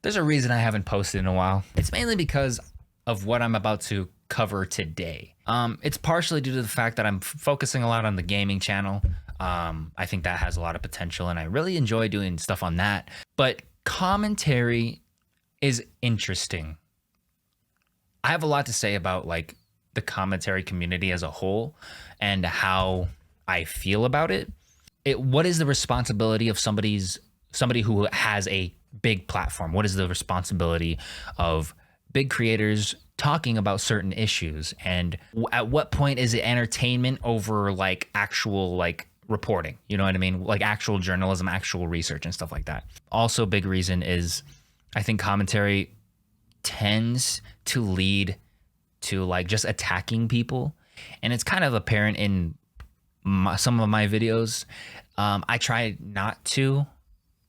There's a reason I haven't posted in a while. It's mainly because of what I'm about to cover today. It's partially due to the fact that I'm focusing a lot on the gaming channel. I think that has a lot of potential and I really enjoy doing stuff on that. But commentary is interesting. I have a lot to say about like the commentary community as a whole and how I feel about it. What is the responsibility of somebody who has a big platform? What is the responsibility of big creators talking about certain issues? And at what point is it entertainment over like actual like reporting? You know what I mean? Like actual journalism, actual research and stuff like that. Also, big reason is I think commentary tends to lead to like just attacking people. And it's kind of apparent in some of my videos. I try not to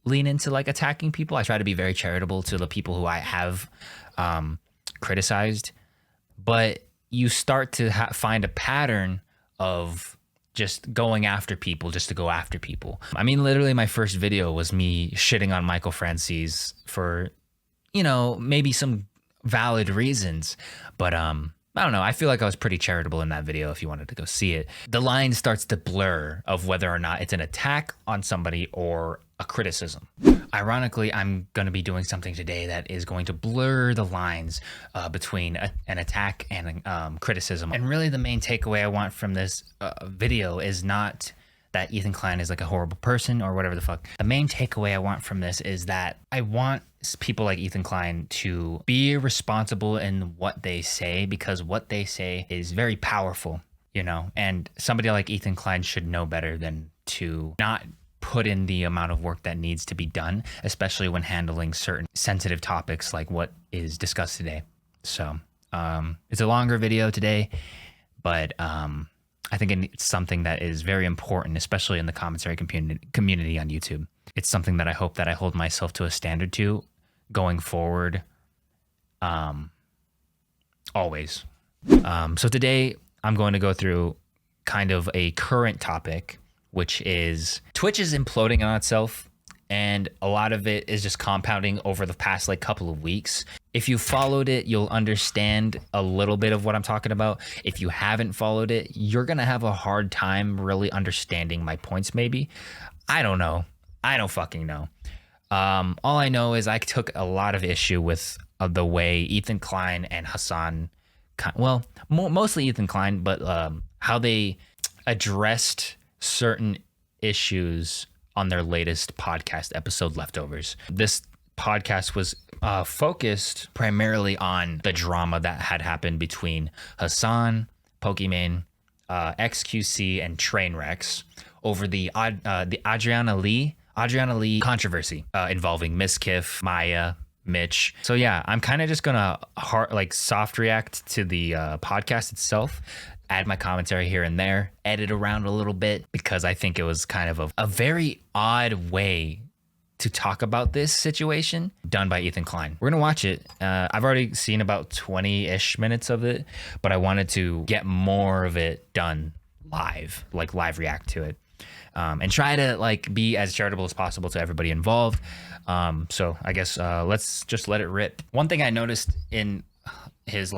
lean into like attacking people. I try to be very charitable to the people who I have criticized, but you start to find a pattern of just going after people just to go after people. I mean, literally my first video was me shitting on Michael Francis for, you know, maybe some valid reasons, but I don't know. I feel like I was pretty charitable in that video if you wanted to go see it. The line starts to blur of whether or not it's an attack on somebody or a criticism. Ironically, I'm going to be doing something today that is going to blur the lines between an attack and criticism. And really the main takeaway I want from this video is not that Ethan Klein is like a horrible person or whatever the fuck. The main takeaway I want from this is that I want people like Ethan Klein to be responsible in what they say, because what they say is very powerful, you know, and somebody like Ethan Klein should know better than to not put in the amount of work that needs to be done, especially when handling certain sensitive topics like what is discussed today. So it's a longer video today, but I think it's something that is very important, especially in the commentary community on YouTube. It's something that I hope that I hold myself to a standard to going forward, always. So today I'm going to go through kind of a current topic, which is Twitch is imploding on itself, and a lot of it is just compounding over the past like couple of weeks. If you followed it, you'll understand a little bit of what I'm talking about. If you haven't followed it, you're gonna have a hard time really understanding my points maybe. I don't know. I don't fucking know. All I know is I took a lot of issue with the way Ethan Klein and Hassan, well, mostly Ethan Klein, but how they addressed certain issues on their latest podcast episode, Leftovers. This podcast was focused primarily on the drama that had happened between Hassan, Pokimane, XQC, and Trainwrecks over the Adriana Lee controversy involving Mizkif, Maya, Mitch. So yeah, I'm kind of just gonna soft react to the podcast itself, add my commentary here and there, edit around a little bit, because I think it was kind of a very odd way to talk about this situation done by Ethan Klein. We're gonna watch it. I've already seen about 20-ish minutes of it, but I wanted to get more of it done live, like live react to it, and try to like be as charitable as possible to everybody involved. So I guess let's just let it rip. One thing I noticed in his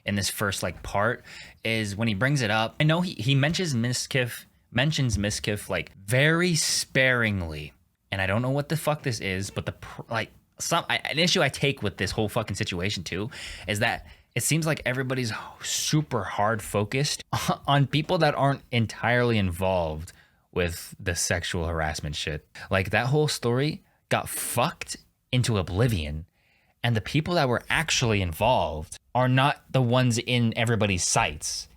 in this first like part is when he brings it up, I know he mentions Mizkif like very sparingly. And I don't know what the fuck this is, but an issue I take with this whole fucking situation too is that it seems like everybody's super hard focused on people that aren't entirely involved with the sexual harassment shit. Like that whole story got fucked into oblivion, and the people that were actually involved are not the ones in everybody's sights.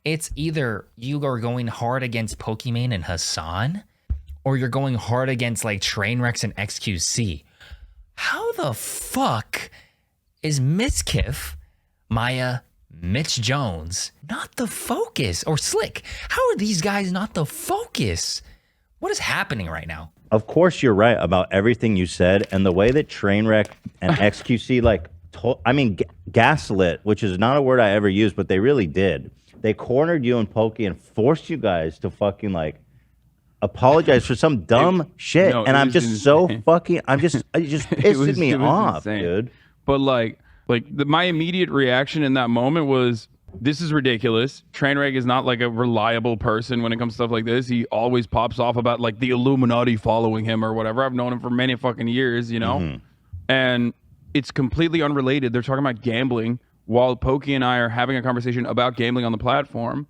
It's either you are going hard against Pokimane and Hassan, or you're going hard against like Trainwrecks and XQC. How the fuck is Mizkif, Maya, Mitch Jones not the focus? Or Slick? How are these guys not the focus? What is happening right now? Of course you're right about everything you said, and the way that Trainwreck and XQC gaslit, which is not a word I ever used, but they really did. They cornered you and Pokey and forced you guys to fucking like apologize for some dumb shit, no, and I'm just insane. so fucking. It just pisses me off, insane. dude. But my immediate reaction in that moment was, this is ridiculous. Trainwreck is not like a reliable person when it comes to stuff like this. He always pops off about like the Illuminati following him or whatever. I've known him for many fucking years, you know? And it's completely unrelated. They're talking about gambling while Pokey and I are having a conversation about gambling on the platform.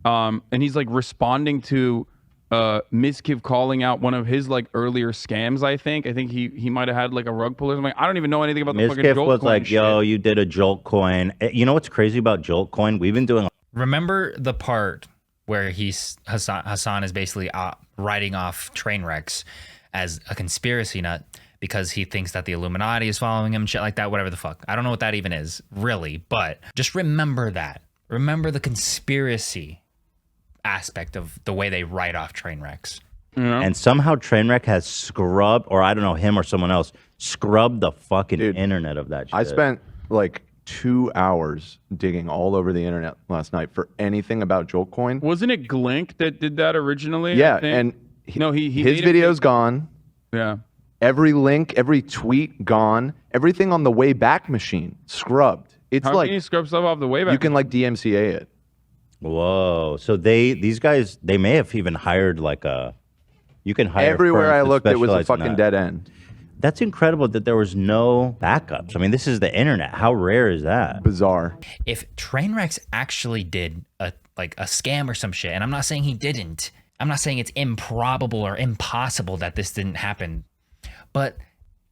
And he's like responding to Mizkif calling out one of his like earlier scams. I think he might have had like a rug pull or something. I don't even know anything about the fucking Mizkif Jolt was coin like, shit. "Yo, you did a Jolt coin." You know what's crazy about Jolt coin? We've been doing. Remember the part where Hassan is basically writing off Trainwrecks as a conspiracy nut because he thinks that the Illuminati is following him, shit like that, whatever the fuck. I don't know what that even is, really, but just remember that. Remember the conspiracy aspect of the way they write off Trainwrecks. And somehow Trainwreck has scrubbed, or I don't know, him or someone else, scrubbed the fucking internet of that shit. I spent like 2 hours digging all over the internet last night for anything about Jolt coin. Wasn't it Glink that did that originally? Yeah, I think? and he his made video's gone. Yeah. Every link, every tweet gone. Everything on the Wayback Machine scrubbed. It's How like can you scrub stuff off the Wayback? you can like DMCA it. Whoa. So these guys, they may have even hired like you can hire Everywhere I firms that looked, it was a specialize in fucking that. dead end. That's incredible that there was no backups. I mean, this is the internet. How rare is that? Bizarre. If Trainwrecks actually did a scam or some shit, and I'm not saying he didn't, I'm not saying it's improbable or impossible that this didn't happen, but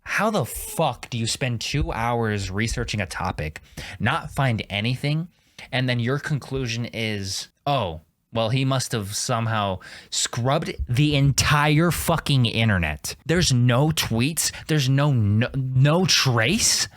how the fuck do you spend 2 hours researching a topic, not find anything, and then your conclusion is, oh, well, he must have somehow scrubbed the entire fucking internet. There's no tweets. There's no trace.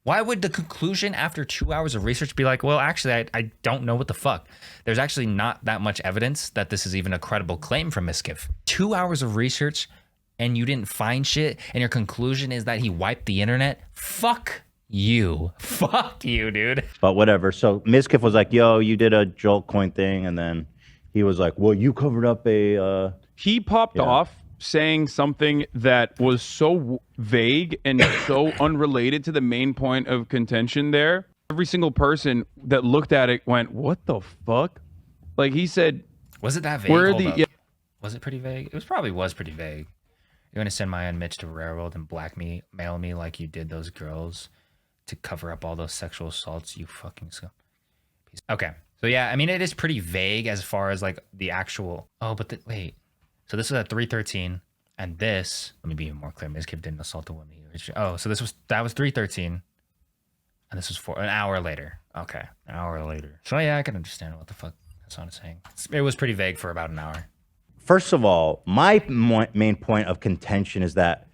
Why would the conclusion after 2 hours of research be like, well, actually, I don't know what the fuck. There's actually not that much evidence that this is even a credible claim from Mizkif. 2 hours of research and you didn't find shit and your conclusion is that he wiped the internet? Fuck you. Fuck you, dude. But whatever. So Mizkif was like, yo, you did a Jolt coin thing. And then he was like, well, you covered up a... He popped off saying something that was so vague and so unrelated to the main point of contention there. Every single person that looked at it went, what the fuck? Like he said... Was it that vague? Where Hold the... up. Yeah. Was it pretty vague? It probably was pretty vague. You're going to send my Mitch to Railroad and blackmail me like you did those girls to cover up all those sexual assaults, you fucking scum. Okay. So yeah, I mean, it is pretty vague as far as like the actual... Oh, but wait. So this was at 3:13, and this... Let me be even more clear. Mizkif didn't assault a woman either. Oh, so that was 3:13, and this was an hour later. Okay, an hour later. So yeah, I can understand what the fuck Hassan is saying. It was pretty vague for about an hour. First of all, my main point of contention is that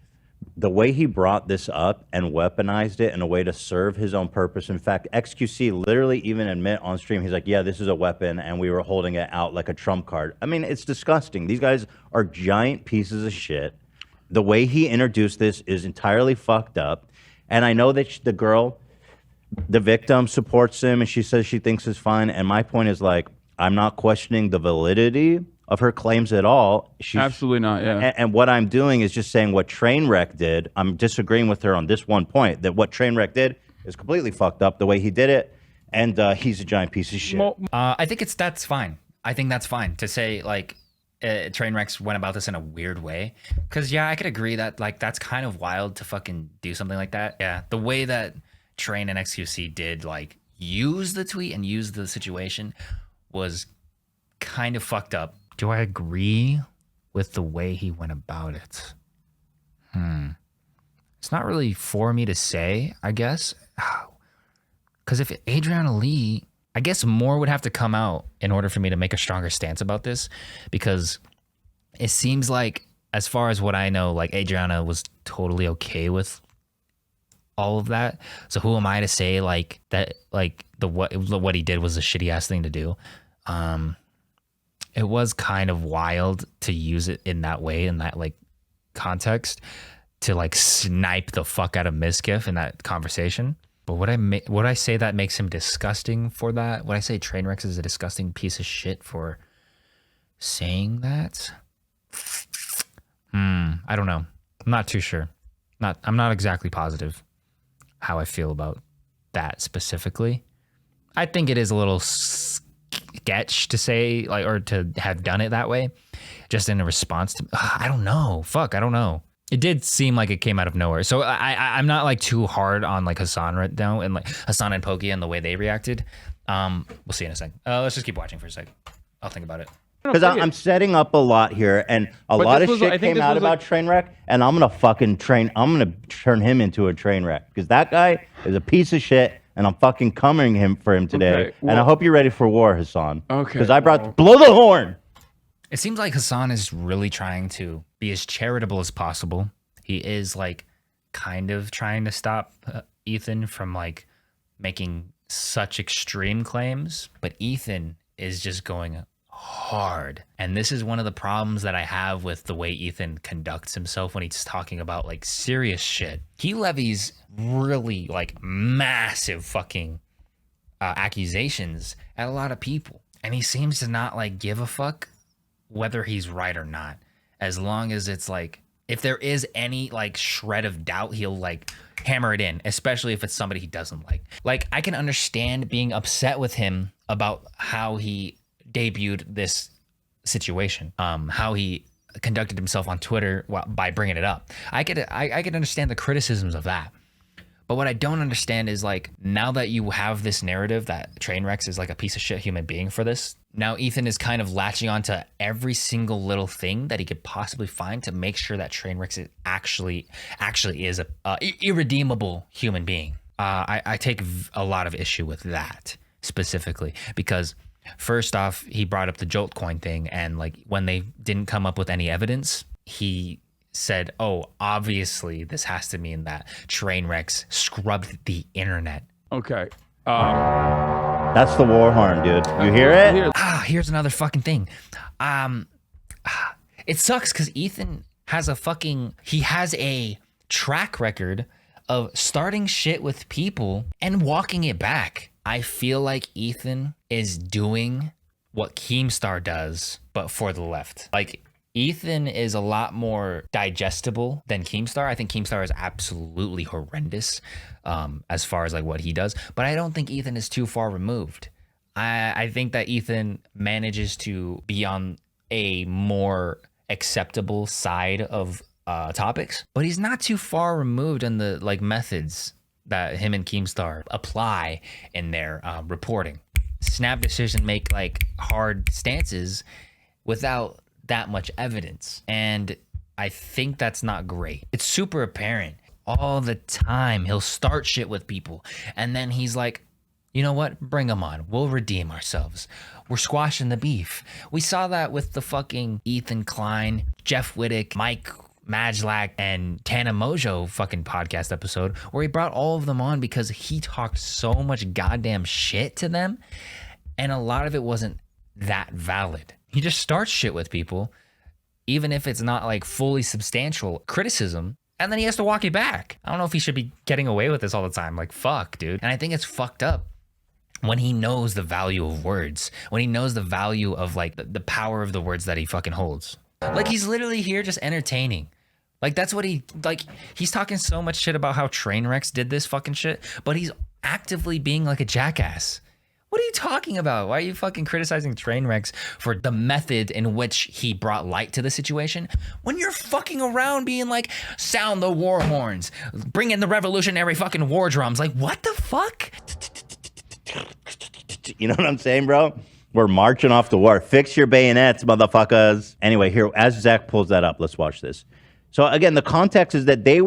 the way he brought this up and weaponized it in a way to serve his own purpose. In fact, XQC literally even admit on stream, he's like, yeah, this is a weapon, and we were holding it out like a trump card. I mean, it's disgusting. These guys are giant pieces of shit. The way he introduced this is entirely fucked up. And I know that the girl, the victim, supports him, and she says she thinks it's fine. And my point is, like, I'm not questioning the validity of her claims at all. She's, absolutely not, yeah. And what I'm doing is just saying what Trainwreck did. I'm disagreeing with her on this one point, that what Trainwreck did is completely fucked up, the way he did it, and he's a giant piece of shit. I think that's fine. I think that's fine to say, like, Trainwrecks went about this in a weird way. Because, yeah, I could agree that, like, that's kind of wild to fucking do something like that. Yeah, the way that Train and XQC did, like, use the tweet and use the situation was kind of fucked up. Do I agree with the way he went about it? It's not really for me to say, I guess. Because if Adriana Lee, I guess more would have to come out in order for me to make a stronger stance about this. Because it seems like, as far as what I know, like, Adriana was totally okay with all of that. So who am I to say, like, that, like, what he did was a shitty ass thing to do? It was kind of wild to use it in that way, in that, like, context, to, like, snipe the fuck out of Mizkif in that conversation. But would I say that makes him disgusting for that? Would I say Trainwrecks is a disgusting piece of shit for saying that. I don't know. I'm not too sure. I'm not exactly positive how I feel about that specifically. I think it is a little sketch to say, like, or to have done it that way, just in a response to. I don't know. I don't know. It did seem like it came out of nowhere. So I'm not like too hard on like Hasan right now, and like Hasan and Pokey and the way they reacted. We'll see in a sec. Let's just keep watching for a sec. I'll think about it. Because I'm setting up a lot here, and a lot of shit came out about Trainwreck, and I'm gonna turn him into a train wreck, because that guy is a piece of shit, and I'm fucking coming for him today. Okay, well, and I hope you're ready for war, Hasan. Okay. Because I brought blow the horn. It seems like Hasan is really trying to be as charitable as possible. He is like kind of trying to stop Ethan from like making such extreme claims, but Ethan is just going hard. And this is one of the problems that I have with the way Ethan conducts himself when he's talking about like serious shit. He levies really like massive fucking accusations at a lot of people, and he seems to not like give a fuck whether he's right or not, as long as it's like, if there is any like shred of doubt, he'll like hammer it in, especially if it's somebody he doesn't like. Like, I can understand being upset with him about how he debuted this situation, how he conducted himself on Twitter by bringing it up. I could understand the criticisms of that. But what I don't understand is, like, now that you have this narrative that Trainwrecks is like a piece of shit human being for this, now Ethan is kind of latching onto every single little thing that he could possibly find to make sure that Trainwrecks actually is a irredeemable human being. I take a lot of issue with that specifically, because first off, he brought up the Jolt coin thing, and like when they didn't come up with any evidence, he said, oh, obviously this has to mean that Trainwrecks scrubbed the internet. Okay. That's the war horn, dude. You hear it? Here's another fucking thing. It sucks because Ethan has a track record of starting shit with people and walking it back. I feel like Ethan is doing what Keemstar does, but for the left. Like, Ethan is a lot more digestible than Keemstar. I think Keemstar is absolutely horrendous as far as like what he does, but I don't think Ethan is too far removed. I think that Ethan manages to be on a more acceptable side of topics, but he's not too far removed in the like methods that him and Keemstar apply in their reporting. Snap decision, make like hard stances without that much evidence, and I think that's not great. It's super apparent all the time. He'll start shit with people, and then he's like, you know what, bring them on, we'll redeem ourselves, we're squashing the beef. We saw that with the fucking Ethan Klein, Jeff Wittick, Mike Majlak, and Tana Mojo fucking podcast episode, where he brought all of them on because he talked so much goddamn shit to them, and a lot of it wasn't that valid. He just starts shit with people, even if it's not like fully substantial criticism, and then he has to walk it back. I don't know if he should be getting away with this all the time. Like, fuck, dude. And I think it's fucked up when he knows the value of words, when he knows the value of like the power of the words that he fucking holds. Like, he's literally here just entertaining. Like, that's what he's talking so much shit about how Trainwrecks did this fucking shit, but he's actively being like a jackass. What are you talking about? Why are you fucking criticizing Trainwrecks for the method in which he brought light to the situation when you're fucking around being like, sound the war horns, bring in the revolutionary fucking war drums? Like, what the fuck? You know what I'm saying, bro? We're marching off the war. Fix your bayonets, motherfuckers. Anyway, here, as Zach pulls that up, let's watch this. So again, the context is that they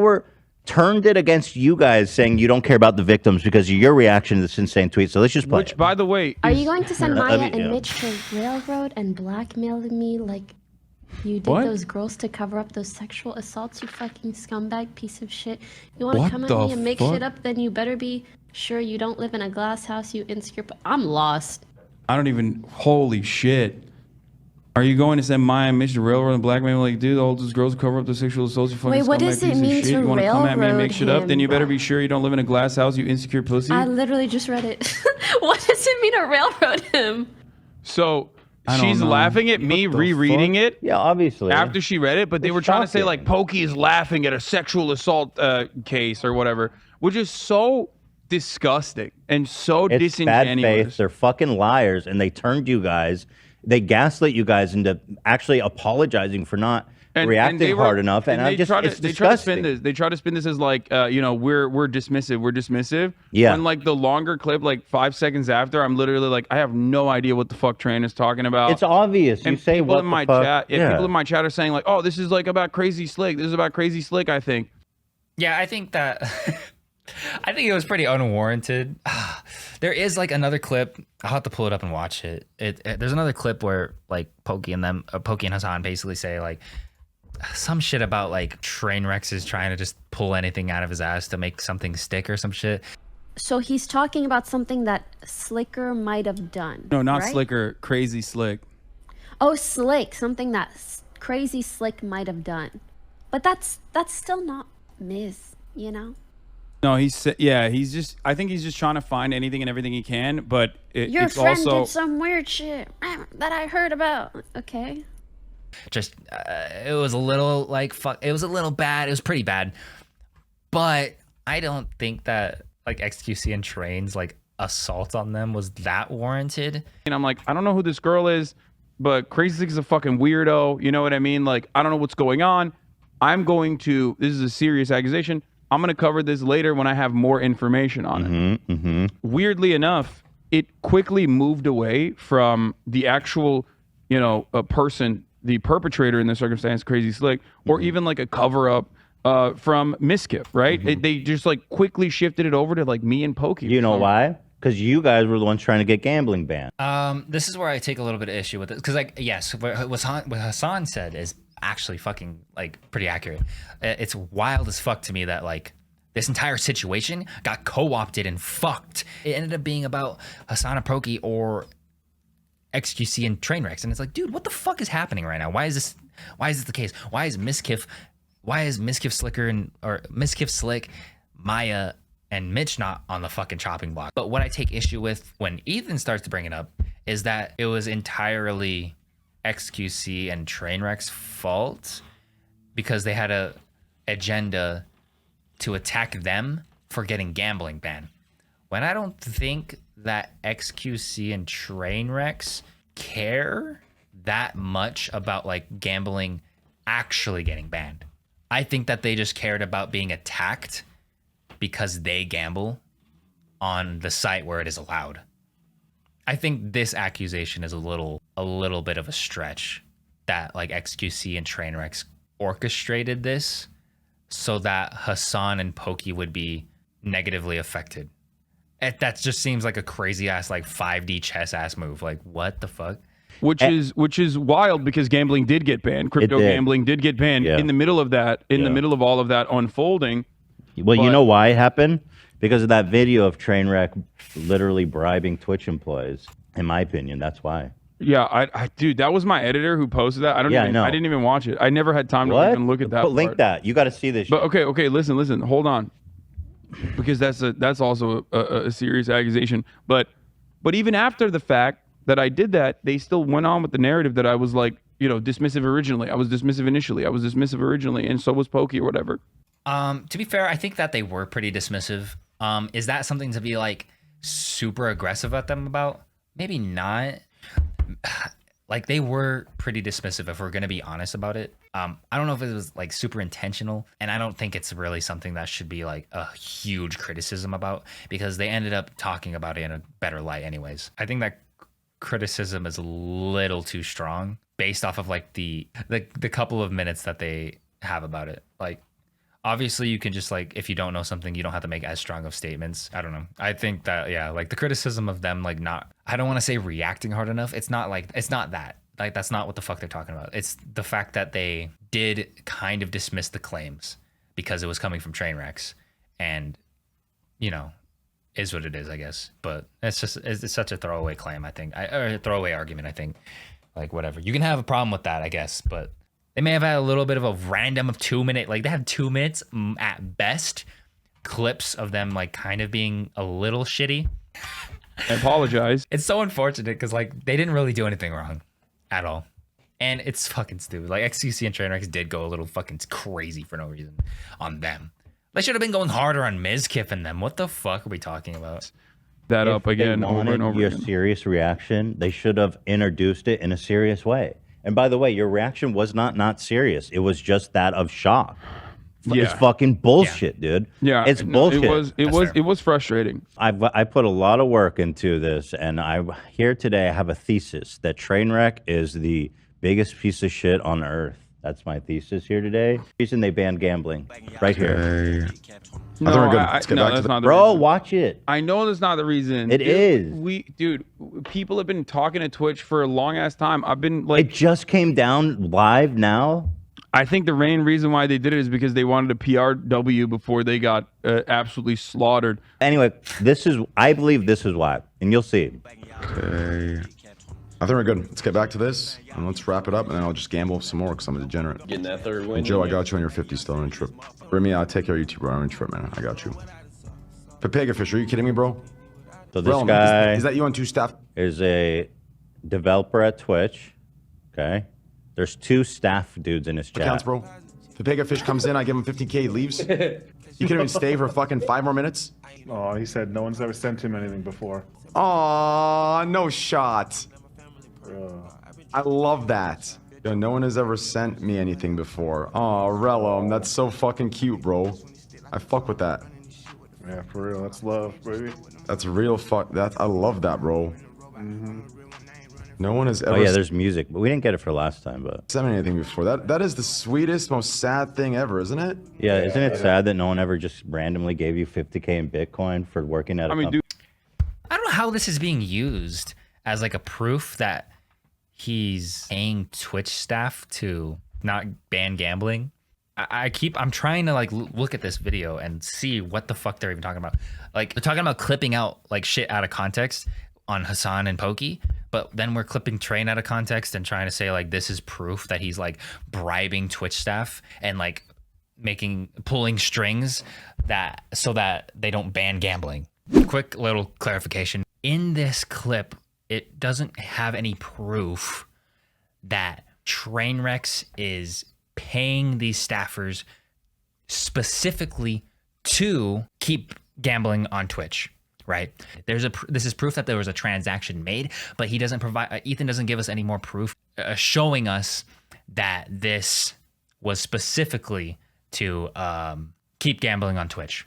turned it against you guys, saying you don't care about the victims because of your reaction to this insane tweet. So let's just play it. By the way, are you going to send Maya and Mitch to railroad and blackmail me like you did those girls to cover up those sexual assaults, you fucking scumbag piece of shit? You want to come at me and make shit up, then you better be sure you don't live in a glass house, you insecure. I'm lost. I don't even, holy shit. Are you going to send Maya and Mitch to railroad and blackmail like, dude, all those girls cover up the sexual assaults, you fucking Wait, what scumbag does it piece of mean shit? to You want to come at me and make railroad shit up? Then you him? better be sure you don't live in a glass house, you insecure pussy. I literally just read it. What does it mean to railroad him? So She's laughing at me rereading it. Yeah, obviously. After she read it, but they were trying to say like Pokey is laughing at a sexual assault case or whatever, which is so disgusting and so disingenuous. Bad faith. They're fucking liars, and they turned you guys. They gaslit you guys into actually apologizing for not reacting hard enough, and I just it's disgusting. They try to spin this as like you know, we're dismissive. Yeah. And like the longer clip, like 5 seconds after, I'm literally like, I have no idea what the fuck Train is talking about. It's obvious. And you say people what in my the fuck? chat, people in my chat are saying like, oh, this is like about Crazy Slick. This is about Crazy Slick. I think. Yeah, I think that. I think it was pretty unwarranted. There is like another clip. I'll have to pull it up and watch it. There's another clip where like Pokey and Hassan basically say like some shit about like Trainwrecks is trying to just pull anything out of his ass to make something stick or some shit. So he's talking about something that Slicker might have done. No, not right? Slicker. Crazy Slick. Oh, Slick. Something that Crazy Slick might have done. But that's still not Miz, you know? No, he's just. I think he's just trying to find anything and everything he can. But your it's friend also did some weird shit that I heard about. Okay. Just it was a little like fuck. It was a little bad. It was pretty bad. But I don't think that like XQC and Train's like assault on them was that warranted. And I'm like, I don't know who this girl is, but Crazy Slick is a fucking weirdo. You know what I mean? Like, I don't know what's going on. This is a serious accusation. I'm going to cover this later when I have more information on it. Weirdly enough, it quickly moved away from the actual, you know, a person, the perpetrator in this circumstance, Crazy Slick, or even like a cover up from Mizkif, right? They just like quickly shifted it over to like me and Pokey. You know why? Because you guys were the ones trying to get gambling banned. This is where I take a little bit of issue with it. Because like, yes, what Hassan said is actually fucking like pretty accurate. It's wild as fuck to me that like this entire situation got co-opted and fucked. It ended up being about Hassan and Pokey or XQC and Trainwrecks, and it's like, dude, what the fuck is happening right now? Why is this the case? Why is Mizkif Slick, Maya, and Mitch not on the fucking chopping block? But what I take issue with when Ethan starts to bring it up is that it was entirely XQC and Trainwreck's fault because they had a agenda to attack them for getting gambling banned. When I don't think that XQC and Trainwrecks care that much about like gambling actually getting banned. I think that they just cared about being attacked because they gamble on the site where it is allowed. I think this accusation is a little bit of a stretch, that like XQC and Trainwrecks orchestrated this so that Hassan and Pokey would be negatively affected. That just seems like a crazy ass like 5D chess ass move. Like what the fuck? Which is wild because gambling did get banned. Crypto gambling did get banned in the middle of that, the middle of all of that unfolding. Well, you know why it happened? Because of that video of Trainwreck literally bribing Twitch employees. In my opinion, that's why. Yeah, I dude, that was my editor who posted that. I didn't even watch it. I never had time to even look at that. Link that. You got to see this. But okay, listen, hold on, because that's also a serious accusation. But even after the fact that I did that, they still went on with the narrative that I was like, you know, dismissive originally. I was dismissive initially. I was dismissive originally, and so was Pokey or whatever. To be fair, I think that they were pretty dismissive. Is that something to be like super aggressive at them about? Maybe not. Like they were pretty dismissive if we're going to be honest about it. I don't know if it was like super intentional, and I don't think it's really something that should be like a huge criticism about, because they ended up talking about it in a better light anyways. I think that criticism is a little too strong based off of like the couple of minutes that they have about it. Like obviously you can just like, if you don't know something, you don't have to make as strong of statements. I don't know. I think that, yeah, like the criticism of them, like not, I don't want to say reacting hard enough. It's not that. Like, that's not what the fuck they're talking about. It's the fact that they did kind of dismiss the claims because it was coming from Trainwrecks, and, you know, is what it is, I guess. But it's such a throwaway claim, I think, or a throwaway argument, I think. Like, whatever. You can have a problem with that, I guess, but they may have had a little bit of a random of 2 minute, like they had 2 minutes at best clips of them like kind of being a little shitty. I apologize. It's so unfortunate because like they didn't really do anything wrong. at all. And it's fucking stupid. Like XQC and Trainwrecks did go a little fucking crazy for no reason on them. They should have been going harder on Mizkif and them. What the fuck are we talking about? That If up again they over wanted and over your again. serious reaction, they should have introduced it in a serious way. And by the way, your reaction was not serious. It was just that of shock. Yeah. It's fucking bullshit, dude. Yeah, it's no, bullshit. It was frustrating. I put a lot of work into this, and here today I have a thesis that Trainwreck is the biggest piece of shit on earth. That's my thesis here today. Reason they banned gambling, right here. No, Let's get back to that's the- not the Bro, reason. watch it. I know that's not the reason. It is. Dude, people have been talking to Twitch for a long ass time. I've been like, It just came down live now. I think the main reason why they did it is because they wanted a PRW before they got absolutely slaughtered. Anyway, I believe this is why, and you'll see. Okay. I think we're good. Let's get back to this, and let's wrap it up, and then I'll just gamble some more because I'm a degenerate. Getting that third win. And Joe, I got you on your 50 still on a trip. Remy, I'll take care of you too, bro. On a trip, man. I got you. Papegafish, are you kidding me, bro? So this Realm, guy is that you on 2 staff? is a developer at Twitch. Okay, there's 2 staff dudes in his chat. Accounts, bro. Papegafish comes in, I give him 50K, he leaves. You can't even stay for fucking 5 more minutes? Oh, he said no one's ever sent him anything before. Aw, no shot. I love that. Yo, no one has ever sent me anything before. Aw, Relum, that's so fucking cute, bro. I fuck with that. Yeah, for real. That's love, baby. That's real I love that, bro. No one has ever Oh yeah, there's music, but we didn't get it for last time. But sent me anything before. That is the sweetest, most sad thing ever, isn't it? yeah, isn't it sad that no one ever just randomly gave you 50K in Bitcoin for working at a company? I don't know how this is being used as like a proof that he's paying Twitch staff to not ban gambling. I'm trying to like look at this video and see what the fuck they're even talking about. Like they're talking about clipping out like shit out of context on Hassan and Pokey, but then we're clipping Train out of context and trying to say like this is proof that he's like bribing Twitch staff and like pulling strings so that they don't ban gambling. Quick little clarification. In this clip, it doesn't have any proof that Trainwrecks is paying these staffers specifically to keep gambling on Twitch, right? This is proof that there was a transaction made, but he doesn't provide. Ethan doesn't give us any more proof showing us that this was specifically to keep gambling on Twitch.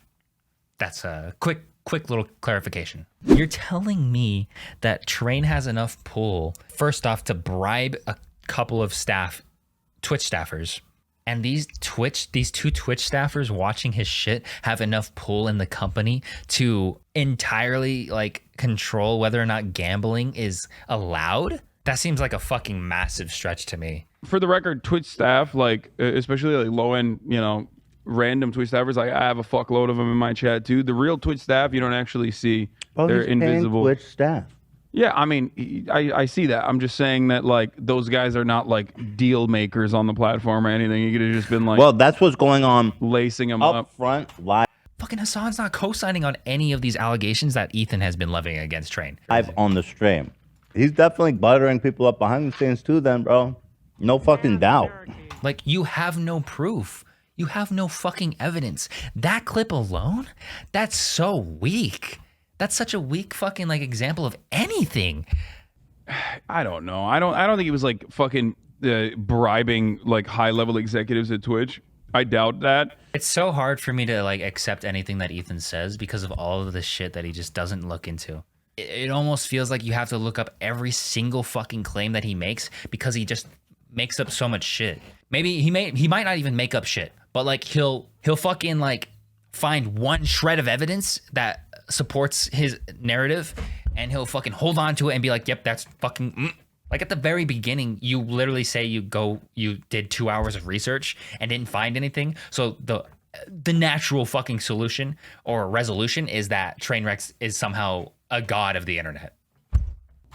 That's a quick little clarification. You're telling me that Train has enough pull, first off, to bribe a couple of Twitch staffers, and these two Twitch staffers watching his shit have enough pull in the company to entirely like control whether or not gambling is allowed? That seems like a fucking massive stretch to me. For the record, Twitch staff, like especially like low end, random Twitch staffers, like I have a fuckload of them in my chat too. The real Twitch staff you don't actually see. Oh, They're he's paying invisible. Twitch staff. Yeah, I mean, I see that. I'm just saying that like those guys are not like deal makers on the platform or anything. You could have just been like, Well, that's what's going on lacing them up up. front live Fucking Hassan's not co-signing on any of these allegations that Ethan has been levying against Train. on the stream. He's definitely buttering people up behind the scenes too then, bro. No fucking doubt. Like, you have no proof. You have no fucking evidence. That clip alone, that's so weak. That's such a weak fucking like example of anything. I don't know. I don't think he was like fucking bribing like high level executives at Twitch. I doubt that. It's so hard for me to like accept anything that Ethan says because of all of the shit that he just doesn't look into. It almost feels like you have to look up every single fucking claim that he makes because he just makes up so much shit. Maybe he might not even make up shit, but like he'll fucking like find one shred of evidence that supports his narrative and he'll fucking hold on to it and be like, yep, that's fucking like at the very beginning, you literally say you did 2 hours of research and didn't find anything. So the natural fucking solution or resolution is that Trainwrecks is somehow a god of the internet.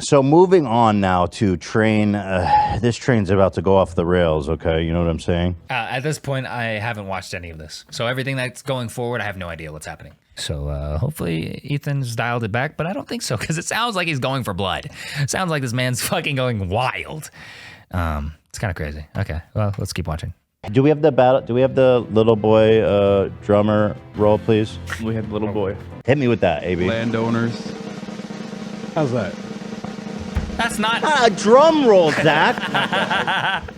So moving on now to Train, this train's about to go off the rails, okay? You know what I'm saying? At this point, I haven't watched any of this. So everything that's going forward, I have no idea what's happening. So hopefully Ethan's dialed it back, but I don't think so because it sounds like he's going for blood. It sounds like this man's fucking going wild. It's kind of crazy. Okay, well, let's keep watching. Do we have the battle? Do we have the little boy drummer roll, please? We had little boy. Hit me with that, AB. Landowners. How's that? That's not A drum roll, Zach.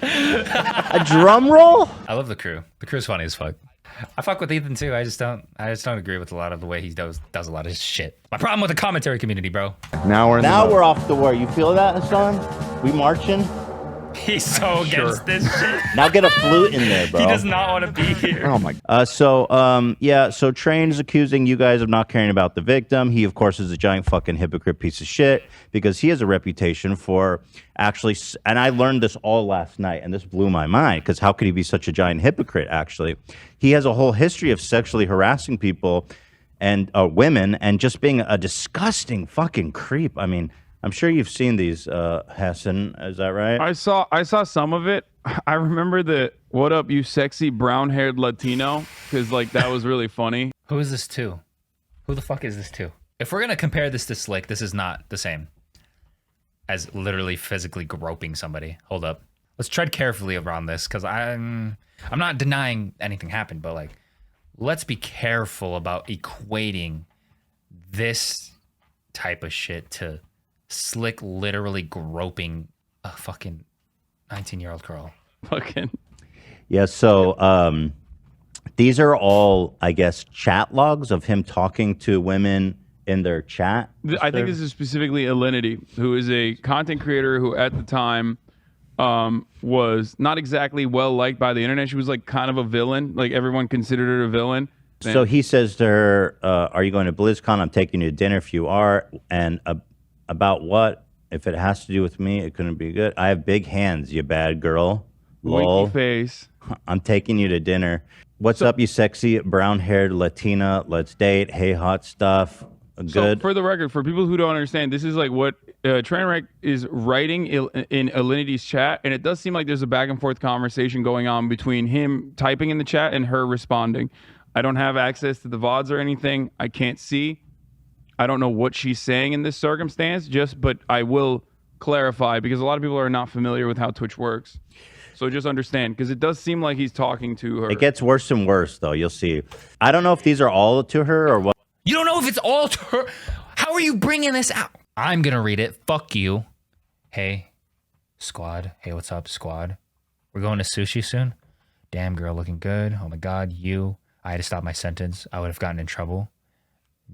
A drum roll? I love the crew. The crew's funny as fuck. I fuck with Ethan too. I just don't agree with a lot of the way he does a lot of shit. My problem with the commentary community, bro. Now we're off the war. You feel that, Hassan? We marching? He's so against this shit. Now get a flute in there, bro. He does not want to be here. Oh my. So Train is accusing you guys of not caring about the victim. He, of course, is a giant fucking hypocrite piece of shit because he has a reputation for actually, and I learned this all last night, and this blew my mind because how could he be such a giant hypocrite, actually? He has a whole history of sexually harassing people and women and just being a disgusting fucking creep. I mean, I'm sure you've seen these, Hassan. Is that right? I saw some of it. I remember the "What up, you sexy brown-haired Latino?" because like that was really funny. Who is this to? Who the fuck is this to? If we're gonna compare this to Slick, this is not the same as literally physically groping somebody. Hold up. Let's tread carefully around this because I'm not denying anything happened, but like, let's be careful about equating this type of shit to Slick literally groping a fucking 19-year-old girl. Fucking. Yeah, so these are all, I guess, chat logs of him talking to women in their chat. I think this is specifically Alinity, who is a content creator who at the time was not exactly well liked by the internet. She was like kind of a villain. Like everyone considered her a villain. So he says to her, are you going to BlizzCon? I'm taking you to dinner if you are. And about what? If it has to do with me, it couldn't be good. I have big hands, you bad girl. Lol. Winky face. I'm taking you to dinner. What's up, you sexy brown-haired Latina? Let's date. Hey, hot stuff. Good. So for the record, for people who don't understand, this is like what Trainwreck is writing in Alinity's chat, and it does seem like there's a back and forth conversation going on between him typing in the chat and her responding. I don't have access to the VODs or anything. I can't see. I don't know what she's saying in this circumstance, but I will clarify because a lot of people are not familiar with how Twitch works. So just understand, because it does seem like he's talking to her. It gets worse and worse, though. You'll see. I don't know if these are all to her or what. You don't know if it's all to her? How are you bringing this out? I'm going to read it. Fuck you. Hey, squad. Hey, what's up, squad? We're going to sushi soon? Damn, girl, looking good. Oh, my God, you. I had to stop my sentence. I would have gotten in trouble.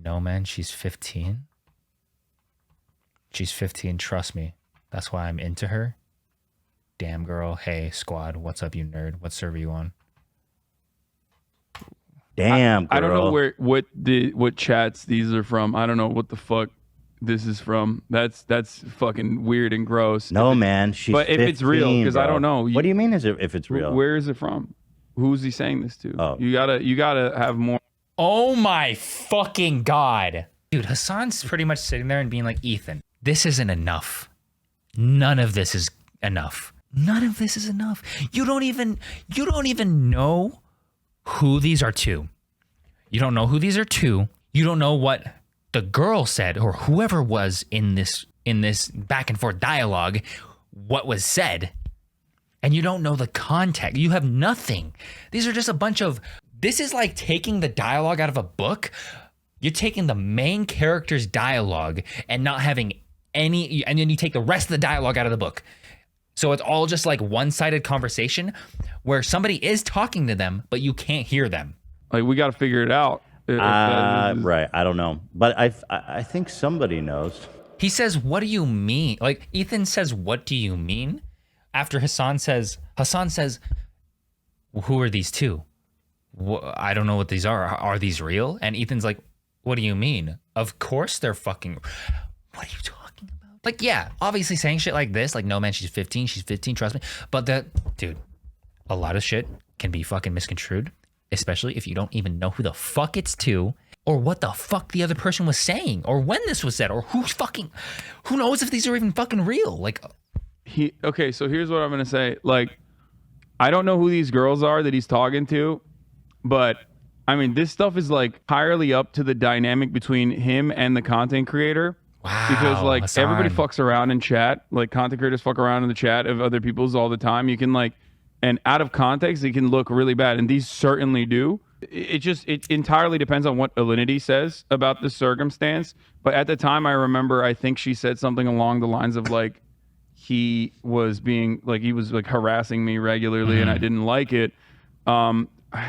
No, man, she's 15. She's 15, trust me. That's why I'm into her. Damn, girl. Hey, squad. What's up, you nerd? What server you on? Damn, girl. I don't know what chats these are from. I don't know what the fuck this is from. That's fucking weird and gross. No, man, she's But 15, if it's real, because I don't know. What do you mean if it's real? Where is it from? Who's he saying this to? Oh. You gotta have more. Oh my fucking God. Dude, Hassan's pretty much sitting there and being like, Ethan, this isn't enough. None of this is enough. None of this is enough. You don't even know who these are to. You don't know who these are to. You don't know what the girl said or whoever was in this back and forth dialogue, what was said. And you don't know the context. You have nothing. These are just a bunch of... This is like taking the dialogue out of a book. You're taking the main character's dialogue and not having any... And then you take the rest of the dialogue out of the book. So it's all just like one-sided conversation where somebody is talking to them, but you can't hear them. Like, we got to figure it out. Right. I don't know. But I think somebody knows. He says, what do you mean? Like, Ethan says, what do you mean? After Hassan says, who are these two? I don't know what these are. Are these real? And Ethan's like, what do you mean? Of course they're fucking... What are you talking about? Like, yeah, obviously saying shit like this, like, no, man, she's 15, trust me. But dude, a lot of shit can be fucking misconstrued, especially if you don't even know who the fuck it's to, or what the fuck the other person was saying, or when this was said, or who knows if these are even fucking real? Like... Okay, so here's what I'm going to say. Like, I don't know who these girls are that he's talking to, but I mean, this stuff is like entirely up to the dynamic between him and the content creator. Wow. Because like Hassan. everybody fucks around in chat. Like content creators fuck around in the chat of other people's all the time. You can like, and out of context, it can look really bad. And these certainly do. It entirely depends on what Alinity says about the circumstance. But at the time, I remember, I think she said something along the lines of like, he was harassing me regularly and I didn't like it.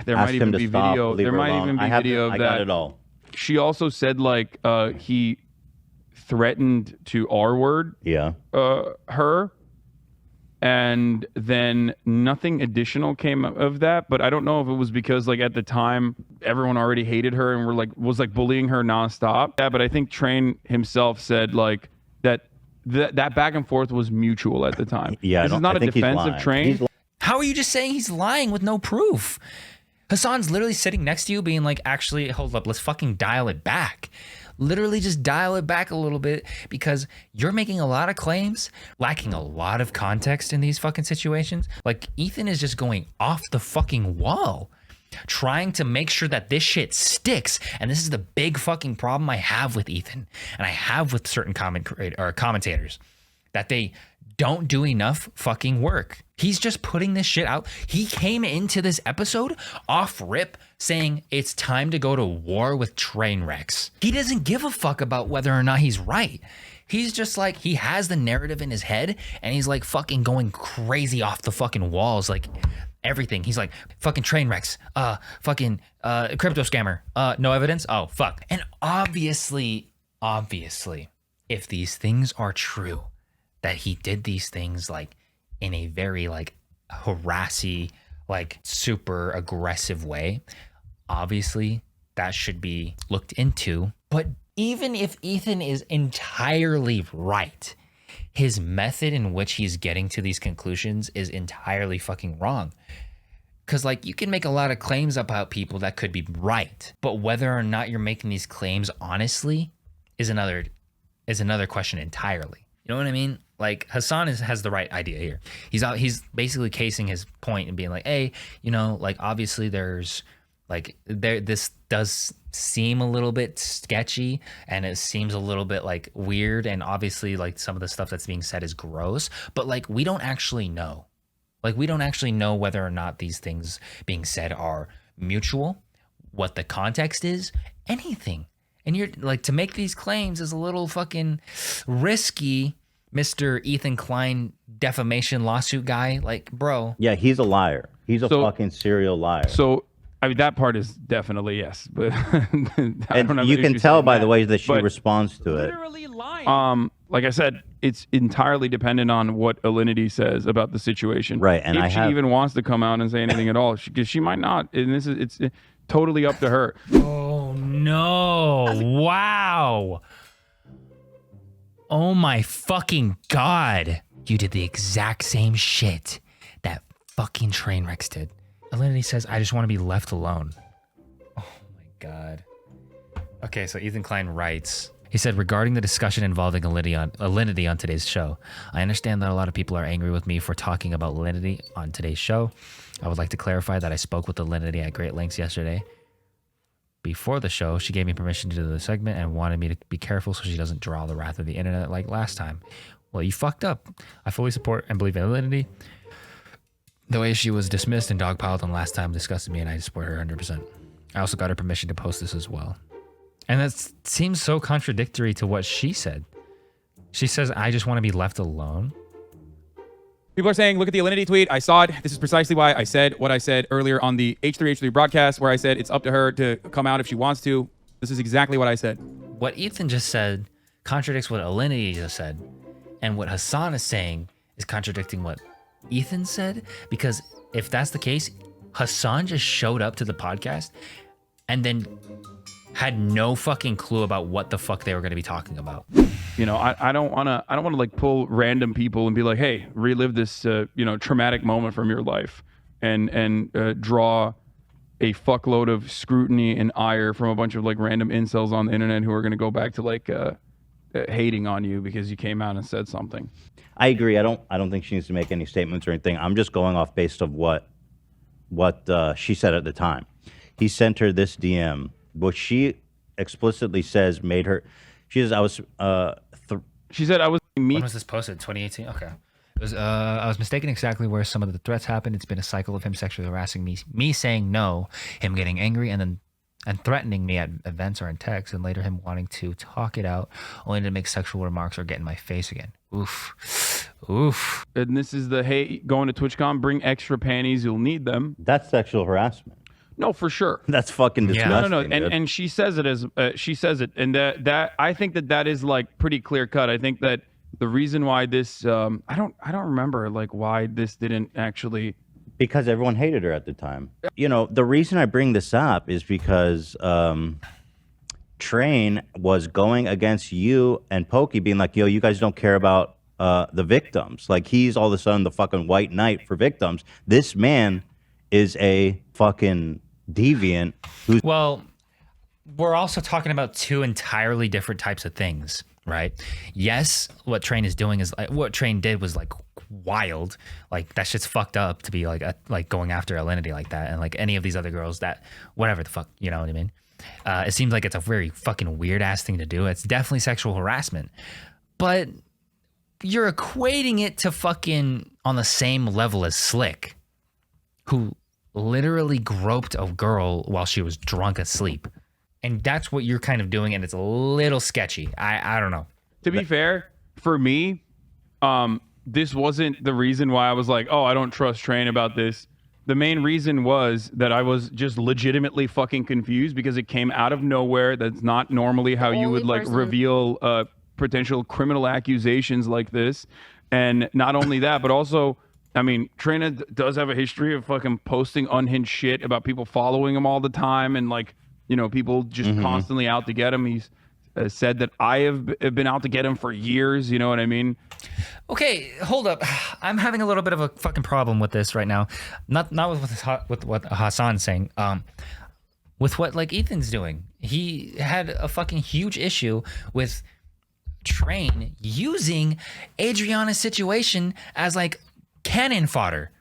There might even be video. There might even be video of that. I got it all. She also said like he threatened to R-word her, and then nothing additional came of that. But I don't know if it was because like at the time everyone already hated her and was bullying her nonstop. Yeah, but I think Train himself said like that back and forth was mutual at the time. Yeah, this is not a defense of Train. How are you just saying he's lying with no proof? Hassan's literally sitting next to you being like, actually, hold up, let's fucking dial it back. Literally just dial it back a little bit, because you're making a lot of claims, lacking a lot of context in these fucking situations. Like, Ethan is just going off the fucking wall, trying to make sure that this shit sticks. And this is the big fucking problem I have with Ethan, and I have with certain commentators, that they don't do enough fucking work. He's just putting this shit out. He came into this episode off rip saying it's time to go to war with Trainwrecks. He doesn't give a fuck about whether or not he's right. He's just like, he has the narrative in his head and he's like fucking going crazy off the fucking walls, like everything. He's like, fucking Trainwrecks, fucking crypto scammer, no evidence, oh fuck. And obviously, if these things are true, that he did these things like in a very like harassy, like super aggressive way, obviously that should be looked into. But even if Ethan is entirely right, his method in which he's getting to these conclusions is entirely fucking wrong. Because like, you can make a lot of claims about people that could be right, but whether or not you're making these claims honestly is another question entirely. You know what I mean? Like, Hassan has the right idea here. He's basically casing his point and being like, hey, you know, like, obviously this does seem a little bit sketchy and it seems a little bit like weird, and obviously like some of the stuff that's being said is gross, but like we don't actually know. Like, we don't actually know whether or not these things being said are mutual, what the context is, anything. And you're like, to make these claims is a little fucking risky, Mr. Ethan Klein defamation lawsuit guy. Like, bro. Yeah, he's a liar. He's a fucking serial liar. So, I mean, that part is definitely yes. But and you can tell by the way that she responds to it. Literally lying. Like I said, it's entirely dependent on what Alinity says about the situation. Right, and if she even wants to come out and say anything at all, because she might not. And it's totally up to her. Oh no! Wow! Oh my fucking god! You did the exact same shit that fucking Trainwrecks did. Alinity says, I just want to be left alone. Oh my god. Okay, so Ethan Klein writes, he said, regarding the discussion involving Alinity on today's show, I understand that a lot of people are angry with me for talking about Alinity on today's show. I would like to clarify that I spoke with Alinity at great lengths yesterday. Before the show, she gave me permission to do the segment and wanted me to be careful so she doesn't draw the wrath of the internet like last time. Well, you fucked up. I fully support and believe in Alinity. The way she was dismissed and dogpiled on last time disgusted me, and I support her 100%. I also got her permission to post this as well. And that seems so contradictory to what she said. She says, I just want to be left alone. People are saying, look at the Alinity tweet. I saw it. This is precisely why I said what I said earlier on the H3H3 broadcast, where I said it's up to her to come out if she wants to. This is exactly what I said. What Ethan just said contradicts what Alinity just said. And what Hassan is saying is contradicting what Ethan said. Because if that's the case, Hassan just showed up to the podcast and then had no fucking clue about what the fuck they were going to be talking about. You know, I don't want to like pull random people and be like, hey, relive this, traumatic moment from your life and draw a fuckload of scrutiny and ire from a bunch of like random incels on the internet who are going to go back to like hating on you because you came out and said something. I agree. I don't think she needs to make any statements or anything. I'm just going off based of what she said at the time. he sent her this DM, which she explicitly says made her. She says, she said, I was When was this posted? 2018? Okay. It was, I was mistaken exactly where some of the threats happened. It's been a cycle of him sexually harassing me saying no, him getting angry, and threatening me at events or in text, and later him wanting to talk it out, only to make sexual remarks or get in my face again. Oof. Oof. And this is the, hey, going to TwitchCon, bring extra panties, you'll need them. That's sexual harassment. No, for sure. That's fucking disgusting. No. And she says it as she says it, and that I think that is like pretty clear cut. I think that the reason why this I don't remember like why this didn't actually, because everyone hated her at the time. You know, the reason I bring this up is because Train was going against you and Pokey, being like, yo, you guys don't care about the victims. Like, he's all of a sudden the fucking white knight for victims. This man is a fucking deviant who's... Well, we're also talking about two entirely different types of things, right? Yes, what Train is doing is like, what Train did was like wild. Like, that shit's fucked up to be like going after Alinity like that, and like any of these other girls that whatever the fuck, you know what I mean? It seems like it's a very fucking weird ass thing to do. It's definitely sexual harassment, but you're equating it to fucking on the same level as Slick, who literally groped a girl while she was drunk asleep. And that's what you're kind of doing, and it's a little sketchy. I don't know. To be fair, for me, this wasn't the reason why I was like, oh, I don't trust Train about this. The main reason was that I was just legitimately fucking confused because it came out of nowhere. That's not normally how you would like reveal potential criminal accusations like this. And not only that, but also, I mean, Train does have a history of fucking posting unhinged shit about people following him all the time, and like, you know, people just constantly out to get him. He's said that I have been out to get him for years. You know what I mean? Okay, hold up. I'm having a little bit of a fucking problem with this right now. Not with what Hassan's saying. With what like Ethan's doing. He had a fucking huge issue with Train using Adriana's situation as like cannon fodder.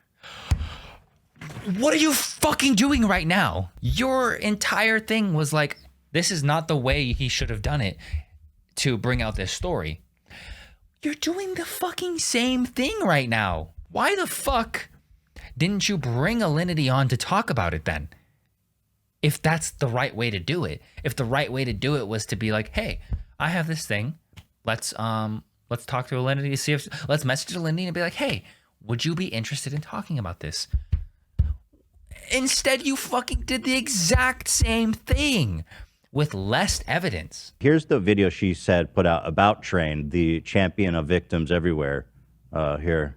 What are you fucking doing right now? Your entire thing was like, this is not the way he should have done it to bring out this story. You're doing the fucking same thing right now. Why the fuck didn't you bring Alinity on to talk about it then? If that's the right way to do it. If the right way to do it was to be like, hey, I have this thing. Let's talk to Alinity to see if, let's message Alinity and be like, hey, would you be interested in talking about this? Instead, you fucking did the exact same thing with less evidence. Here's the video she said put out about Train, the champion of victims everywhere. Here.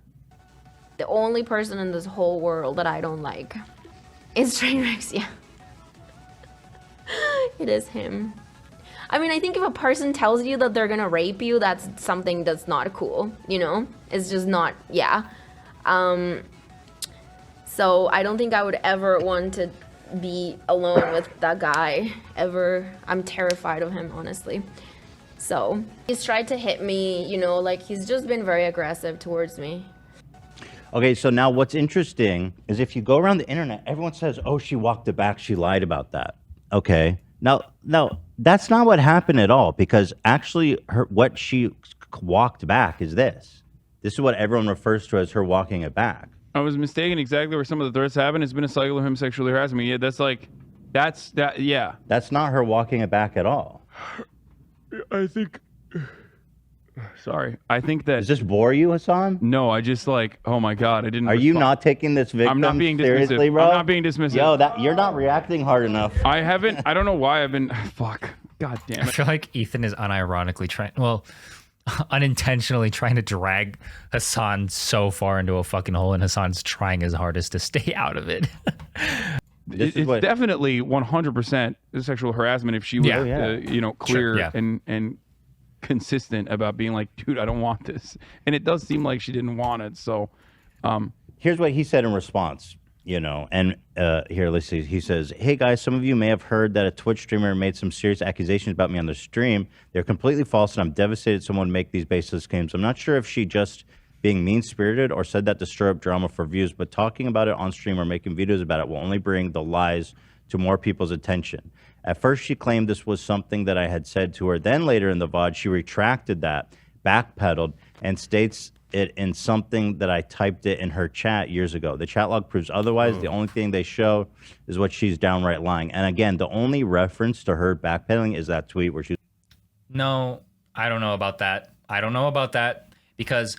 The only person in this whole world that I don't like is Trainwrecks. Yeah. It is him. I mean, I think if a person tells you that they're gonna rape you, that's something that's not cool, you know? It's just not, yeah. So I don't think I would ever want to be alone with that guy, ever. I'm terrified of him, honestly. So he's tried to hit me, you know, like he's just been very aggressive towards me. Okay, so now what's interesting is if you go around the internet, everyone says, oh, she walked it back, she lied about that. Okay, now that's not what happened at all, because actually what she walked back is this. This is what everyone refers to as her walking it back. I was mistaken exactly where some of the threats happened. It's been a cycle of him sexually harassing me. Yeah, yeah. That's not her walking it back at all. I think... Sorry. I think that... Does this bore you, Hassan? No, I just like, oh my God, I didn't... Are you not taking this victim I'm not being seriously, dismissive. bro? I'm not being dismissive. Yo, you're not reacting hard enough. I don't know why I've been... Fuck. God damn it. I feel like Ethan is unironically trying... Well... unintentionally trying to drag Hassan so far into a fucking hole, and Hassan's trying his hardest to stay out of it. It's definitely 100% sexual harassment if she was, you know, clear and consistent about being like, dude, I don't want this. And it does seem like she didn't want it. So here's what he said in response. You know, and here, let's see. He says, hey, guys, some of you may have heard that a Twitch streamer made some serious accusations about me on the stream. They're completely false, and I'm devastated someone would make these baseless claims. I'm not sure if she just being mean-spirited or said that to stir up drama for views, but talking about it on stream or making videos about it will only bring the lies to more people's attention. At first, she claimed this was something that I had said to her. Then later in the VOD, she retracted that, backpedaled, and states it in something that I typed it in her chat years ago. The chat log proves otherwise. The only thing they show is what she's downright lying. And again, the only reference to her backpedaling is that tweet where she... No, I don't know about that. I don't know about that because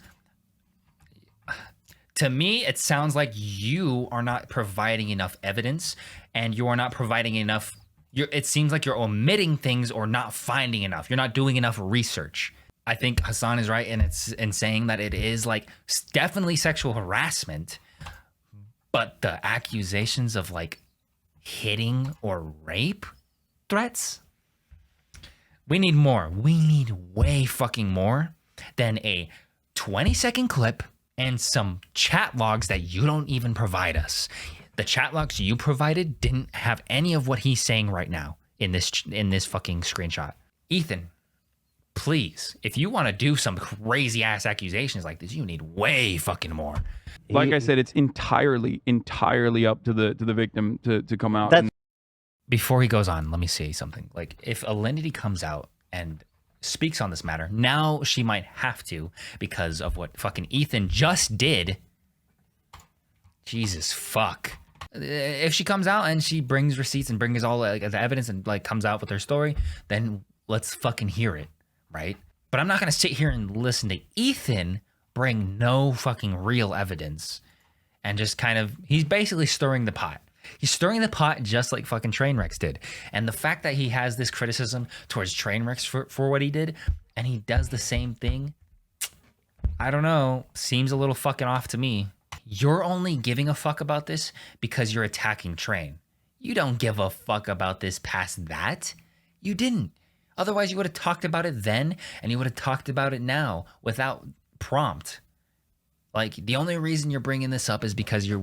to me, it sounds like you are not providing enough evidence and you are not providing enough. It seems like you're omitting things or not finding enough. You're not doing enough research. I think Hassan is right in saying that it is like definitely sexual harassment, but the accusations of like hitting or rape threats, we need more. We need way fucking more than a 20-second clip and some chat logs that you don't even provide us. The chat logs you provided didn't have any of what he's saying right now in this fucking screenshot. Ethan, please, if you want to do some crazy ass accusations like this, you need way fucking more. Like I said, it's entirely up to the victim to come out. Before he goes on, let me say something. Like, if Alinity comes out and speaks on this matter, now she might have to because of what fucking Ethan just did. Jesus fuck. If she comes out and she brings receipts and brings all like the evidence and like comes out with her story, then let's fucking hear it, right? But I'm not gonna sit here and listen to Ethan bring no fucking real evidence and just kind of, he's basically stirring the pot. He's stirring the pot just like fucking Trainwrecks did. And the fact that he has this criticism towards Trainwrecks for what he did, and he does the same thing, I don't know, seems a little fucking off to me. You're only giving a fuck about this because you're attacking Train. You don't give a fuck about this past that. You didn't. Otherwise, you would have talked about it then, and you would have talked about it now without prompt. Like, the only reason you're bringing this up is because you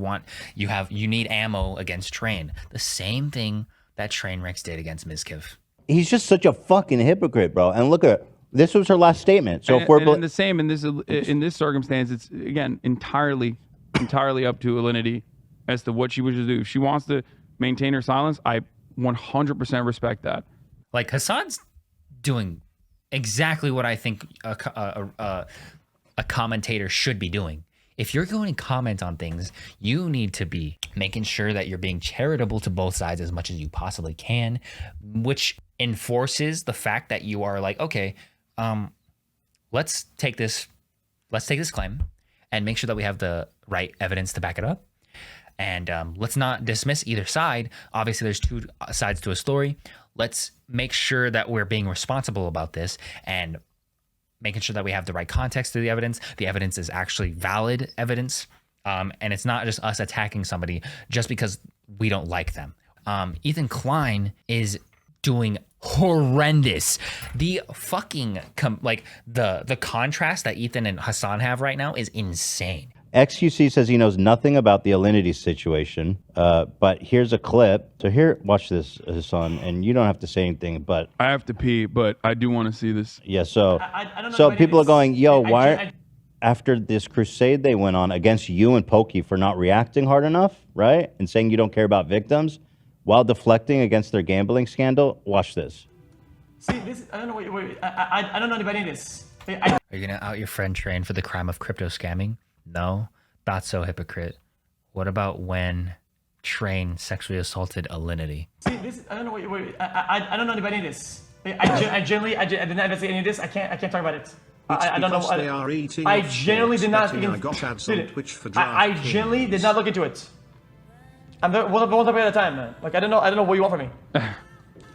need ammo against Train. The same thing that Trainwrecks did against Mizkif. He's just such a fucking hypocrite, bro. And look at, this was her last statement. So if we're and the same in this circumstance, it's again entirely up to Alinity as to what she wishes to do. If she wants to maintain her silence, I 100% respect that. Like, Hassan's doing exactly what I think a commentator should be doing. If you're going to comment on things, you need to be making sure that you're being charitable to both sides as much as you possibly can, which enforces the fact that you are like, okay, let's take this claim and make sure that we have the right evidence to back it up. And let's not dismiss either side. Obviously, there's two sides to a story. Let's make sure that we're being responsible about this and making sure that we have the right context to the evidence. The evidence is actually valid evidence. And it's not just us attacking somebody just because we don't like them. Ethan Klein is doing horrendous. The fucking, the contrast that Ethan and Hassan have right now is insane. XQC says he knows nothing about the Alinity situation, but here's a clip. So here, watch this, Hassan, and you don't have to say anything, but... I have to pee, but I do want to see this. Yeah, so so people are going, yo, why... After this crusade they went on against you and Pokey for not reacting hard enough, right? And saying you don't care about victims, while deflecting against their gambling scandal, watch this. See, this... I don't know, wait, I don't know anybody in this. Are you going to out your friend Train for the crime of crypto scamming? No, not so hypocrite. What about when Train sexually assaulted Alinity? See, this I don't know. Wait, I don't know anybody in this. I generally did not investigate any of this. I can't talk about it. I don't know. I generally did not. I generally did not look into it. I'm one topic at a time, man. Like I don't know what you want from me.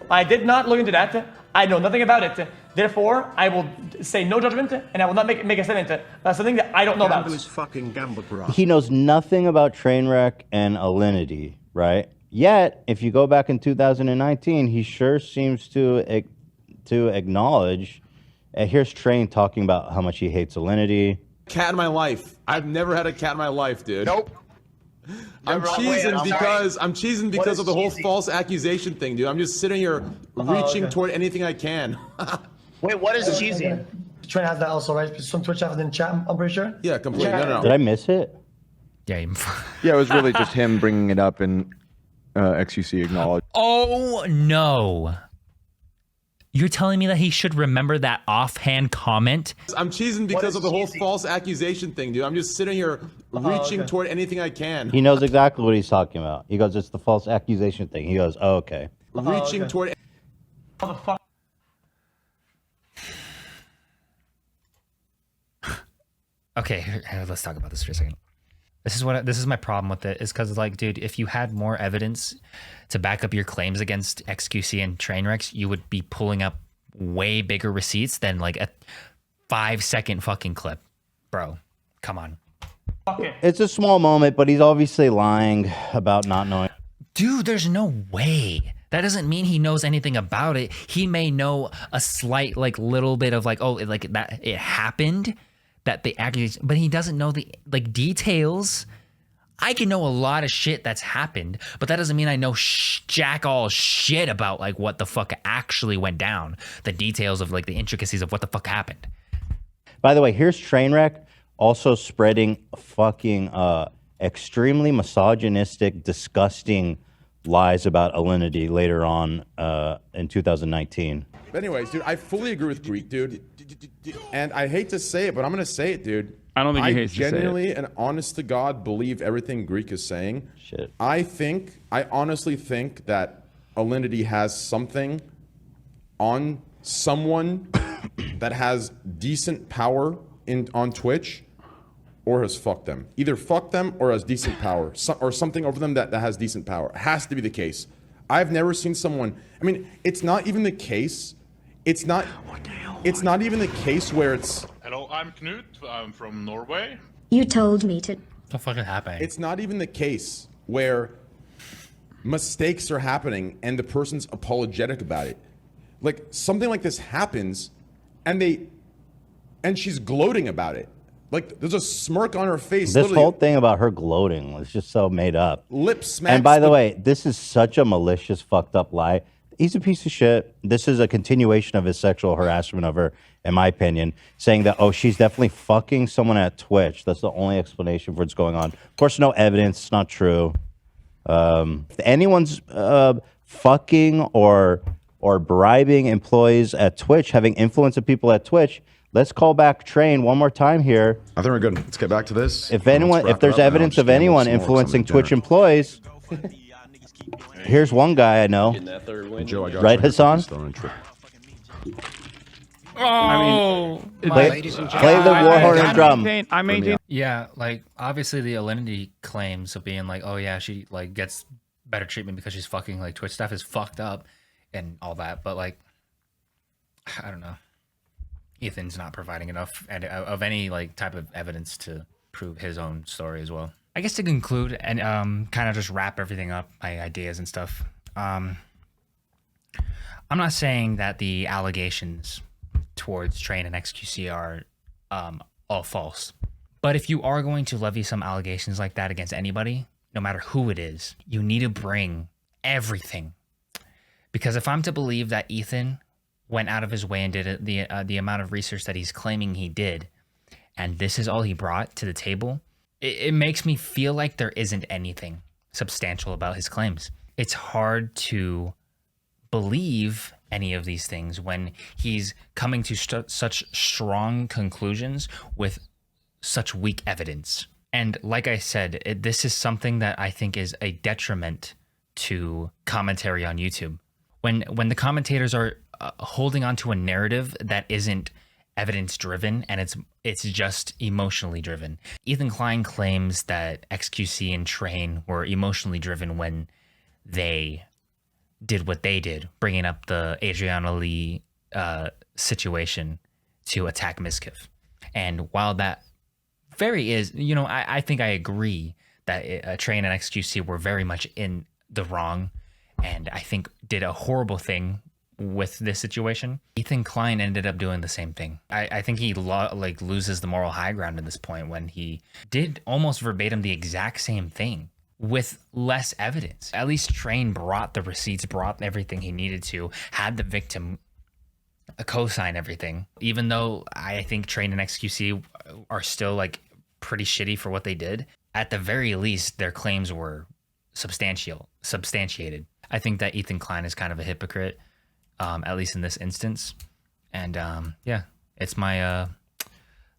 I did not look into that. I know nothing about it. Therefore, I will say no judgment, and I will not make a statement. That's something that I don't know about. He knows nothing about Trainwreck and Alinity, right? Yet, if you go back in 2019, he sure seems to acknowledge. Here's Train talking about how much he hates Alinity. Cat in my life. I've never had a cat in my life, dude. Nope. I'm cheesing because of the whole false accusation thing, dude. I'm just sitting here reaching toward anything I can. Wait, what is cheesing? Train has that also, right? Some Twitch have it in chat, I'm pretty sure. Yeah, completely. No. Did I miss it? Yeah, yeah, it was really just him bringing it up, and XQC acknowledged. Oh no. You're telling me that he should remember that offhand comment? I'm cheesing because of the whole false accusation thing, dude. I'm just sitting here reaching toward anything I can. He knows exactly what he's talking about. He goes, it's the false accusation thing. He goes, oh, okay. Reaching toward... Okay, here, let's talk about this for a second. This is my problem with it, is because, like, dude, if you had more evidence to back up your claims against XQC and Trainwrecks, you would be pulling up way bigger receipts than like a 5-second fucking clip. Bro, come on. Okay. It's a small moment, but he's obviously lying about not knowing. Dude, there's no way. That doesn't mean he knows anything about it. He may know a slight, like, little bit of like, oh, like that it happened. That the accusation, but he doesn't know the like details. I can know a lot of shit that's happened, but that doesn't mean I know jack all shit about like what the fuck actually went down, the details of like the intricacies of what the fuck happened. By the way, here's Trainwreck also spreading fucking extremely misogynistic, disgusting lies about Alinity later on in 2019. But anyways, dude, I fully agree with Greek, dude. And I hate to say it, but I'm going to say it, dude. I don't think he hates to say it. I genuinely and honest to God believe everything Greek is saying. Shit. I honestly think that Alinity has something on someone that has decent power on Twitch, or has fucked them. Either fucked them or has decent power, or something over them that has decent power. It has to be the case. I've never seen someone, I mean, it's not even the case. It's not even the case where it's... Hello, I'm Knut. I'm from Norway. You told me to... What the fuck is happening? It's not even the case where mistakes are happening and the person's apologetic about it. Like, something like this happens and she's gloating about it. Like, there's a smirk on her face. This whole thing about her gloating was just so made up. Lip smacks. And by the way, this is such a malicious, fucked up lie. He's a piece of shit. This is a continuation of his sexual harassment of her, in my opinion, saying that, oh, she's definitely fucking someone at Twitch. That's the only explanation for what's going on. Of course, no evidence. It's not true. If anyone's fucking or bribing employees at Twitch, having influence of people at Twitch, let's call back Train one more time here. I think we're good. Let's get back to this. If there's evidence of anyone influencing Twitch employees, here's one guy I know. Joe, I got right, Hassan? Oh, play the warhorn and drum. Yeah, like obviously the Alinity claims of being like, oh yeah, she like gets better treatment because she's fucking like Twitch stuff is fucked up and all that, but like, I don't know. Ethan's not providing enough of any like type of evidence to prove his own story as well. I guess to conclude and kind of just wrap everything up, my ideas and stuff. I'm not saying that the allegations towards Train and XQC are all false. But if you are going to levy some allegations like that against anybody, no matter who it is, you need to bring everything. Because if I'm to believe that Ethan went out of his way and did the amount of research that he's claiming he did, and this is all he brought to the table, it makes me feel like there isn't anything substantial about his claims. It's hard to believe any of these things when he's coming to such strong conclusions with such weak evidence. And like I said, this is something that I think is a detriment to commentary on YouTube. When the commentators are holding on to a narrative that isn't evidence driven and it's just emotionally driven. Ethan Klein claims that XQC and Train were emotionally driven when they did what they did, bringing up the Adriana Lee situation to attack Mizkif. And while that very is, you know, I think I agree that Train and XQC were very much in the wrong, and I think did a horrible thing with this situation. Ethan Klein ended up doing the same thing. I think he loses the moral high ground at this point when he did almost verbatim the exact same thing with less evidence. At least Train brought the receipts, brought everything he needed to, had the victim co-sign everything. Even though I think Train and XQC are still like pretty shitty for what they did, at the very least their claims were substantiated. I think that Ethan Klein is kind of a hypocrite, at least in this instance. And yeah, it's my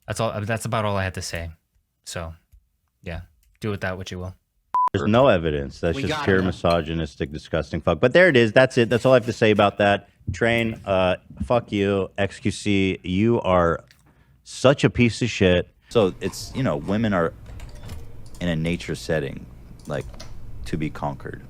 that's all. That's about all I had to say. So yeah, do with that what you will. There's no evidence. That's just pure misogynistic, disgusting fuck. But there it is. That's it. That's all I have to say about that. Train, fuck you. XQC, you are such a piece of shit. So it's, you know, women are in a nature setting, like, to be conquered.